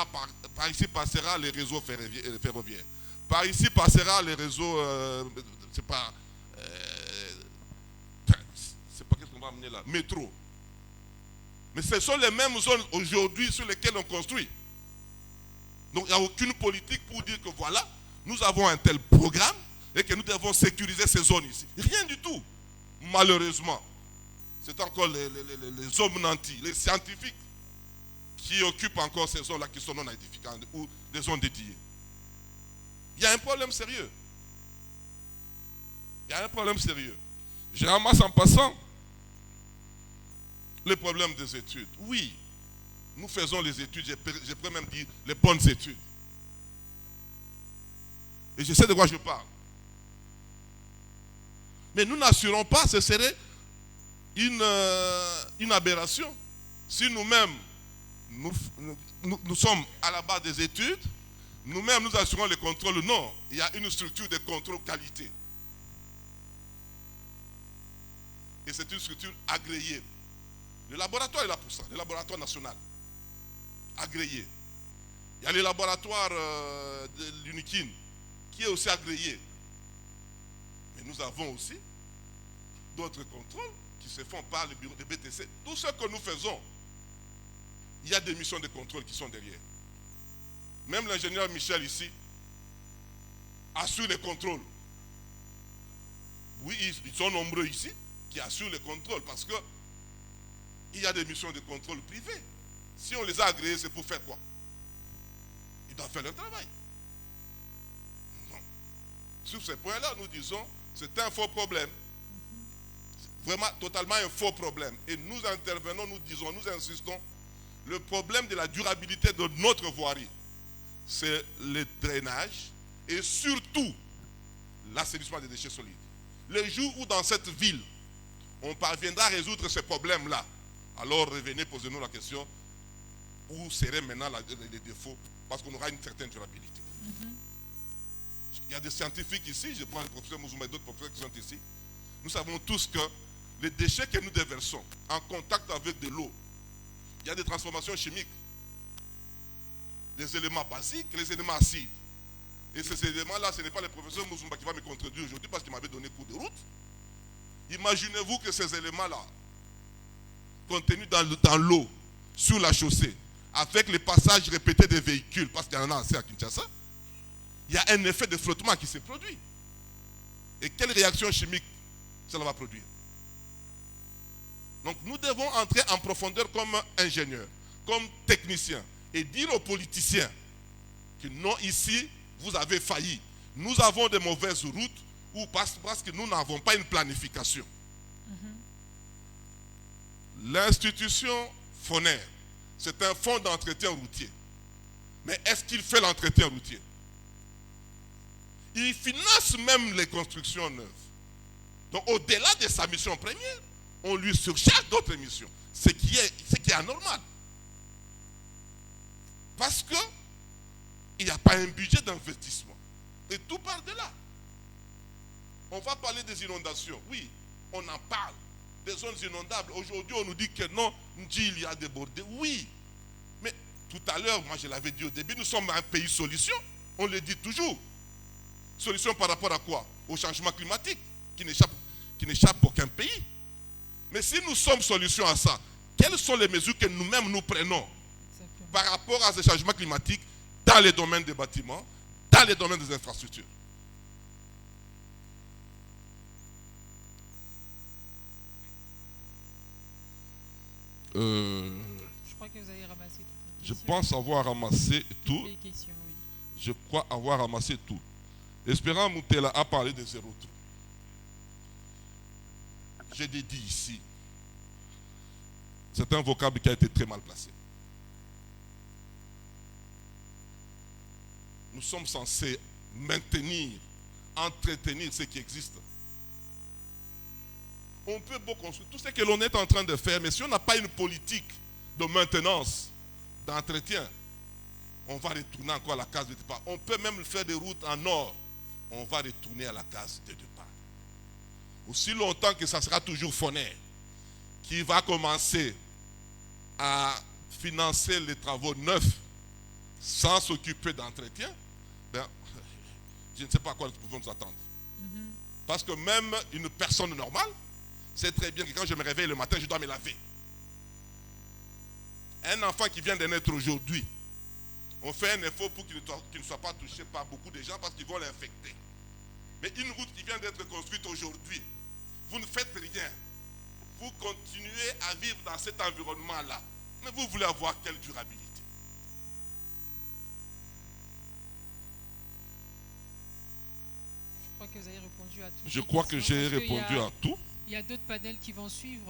par ici passera les réseaux ferroviaires. Par ici passera les réseaux, c'est pas, qu'est-ce qu'on va amener là, métro. Mais ce sont les mêmes zones aujourd'hui sur lesquelles on construit. Donc il n'y a aucune politique pour dire que voilà, nous avons un tel programme et que nous devons sécuriser ces zones ici. Rien du tout. Malheureusement, c'est encore les hommes nantis, les scientifiques qui occupent encore ces zones-là qui sont non édificantes ou des zones dédiées. Il y a un problème sérieux. Il y a un problème sérieux. Je ramasse en passant le problème des études. Oui, nous faisons les études, je pourrais même dire les bonnes études. Et je sais de quoi je parle. Mais nous n'assurons pas, ce serait une aberration. Si nous-mêmes, nous sommes à la base des études, nous-mêmes nous assurons le contrôle. Non, il y a une structure de contrôle qualité. Et c'est une structure agréée. Le laboratoire est là pour ça, le laboratoire national. Agréé. Il y a le laboratoire de l'UNIKIN qui est aussi agréé. Mais nous avons aussi d'autres contrôles qui se font par le bureau de BTC. Tout ce que nous faisons, il y a des missions de contrôle qui sont derrière. Même l'ingénieur Michel ici assure les contrôles. Oui, ils sont nombreux ici qui assurent les contrôles parce que il y a des missions de contrôle privées. Si on les a agréés, c'est pour faire quoi? Ils doivent faire leur travail. Non. Sur ce point-là, nous disons, c'est un faux problème. Vraiment, totalement un faux problème. Et nous intervenons, nous disons, nous insistons, le problème de la durabilité de notre voirie, c'est le drainage et surtout l'assainissement des déchets solides. Le jour où dans cette ville, on parviendra à résoudre ce problème-là, alors revenez, posez-nous la question, où seraient maintenant les défauts, parce qu'on aura une certaine durabilité. Il y a des scientifiques ici, je prends le professeur Mouzouma et d'autres professeurs qui sont ici, nous savons tous que les déchets que nous déversons en contact avec de l'eau, il y a des transformations chimiques, des éléments basiques, les éléments acides. Et ces éléments-là, ce n'est pas le professeur Mouzouma qui va me contredire aujourd'hui parce qu'il m'avait donné cours de route. Imaginez-vous que ces éléments-là, contenus dans l'eau, sur la chaussée, avec les passages répétés des véhicules, parce qu'il y en a assez à Kinshasa, il y a un effet de flottement qui se produit. Et quelle réaction chimique cela va produire? Donc nous devons entrer en profondeur comme ingénieurs, comme techniciens, et dire aux politiciens que non, ici, vous avez failli. Nous avons de mauvaises routes ou parce que nous n'avons pas une planification. L'institution FONER, c'est un fonds d'entretien routier. Mais est-ce qu'il fait l'entretien routier? Il finance même les constructions neuves. Donc au-delà de sa mission première, on lui surcharge d'autres missions. Ce qui est anormal. Parce que il n'y a pas un budget d'investissement. Et tout part de là. On va parler des inondations. Oui, on en parle. Des zones inondables. Aujourd'hui, on nous dit que non, il y a débordé. Oui. Mais tout à l'heure, moi je l'avais dit au début, nous sommes un pays solution. On le dit toujours. Solution par rapport à quoi? Au changement climatique, qui n'échappe aucun pays. Mais si nous sommes solution à ça, quelles sont les mesures que nous-mêmes nous prenons par rapport à ce changement climatique dans les domaines des bâtiments, dans les domaines des infrastructures? Je crois que vous avez ramassé toutes les Je questions. pense avoir ramassé tout. Les questions, oui. Je crois avoir ramassé tout. Espérant Moutela a parlé de zéro trou. J'ai dit ici, c'est un vocable qui a été très mal placé. Nous sommes censés maintenir, entretenir ce qui existe. On peut beaucoup construire tout ce que l'on est en train de faire, mais si on n'a pas une politique de maintenance, d'entretien, on va retourner encore à la case de départ. On peut même faire des routes en or, on va retourner à la case de départ. Aussi longtemps que ça sera toujours FONER qui va commencer à financer les travaux neufs sans s'occuper d'entretien, ben, je ne sais pas à quoi nous pouvons nous attendre. Parce que même une personne normale sait très bien que quand je me réveille le matin, je dois me laver. Un enfant qui vient de naître aujourd'hui, on fait un effort pour qu'il ne soit pas touché par beaucoup de gens parce qu'ils vont l'infecter. Mais une route qui vient d'être construite aujourd'hui, vous ne faites rien. Vous continuez à vivre dans cet environnement-là. Mais vous voulez avoir quelle durabilité? Je crois que vous avez répondu à tout. Je crois que j'ai répondu à tout. Il y a d'autres panels qui vont suivre.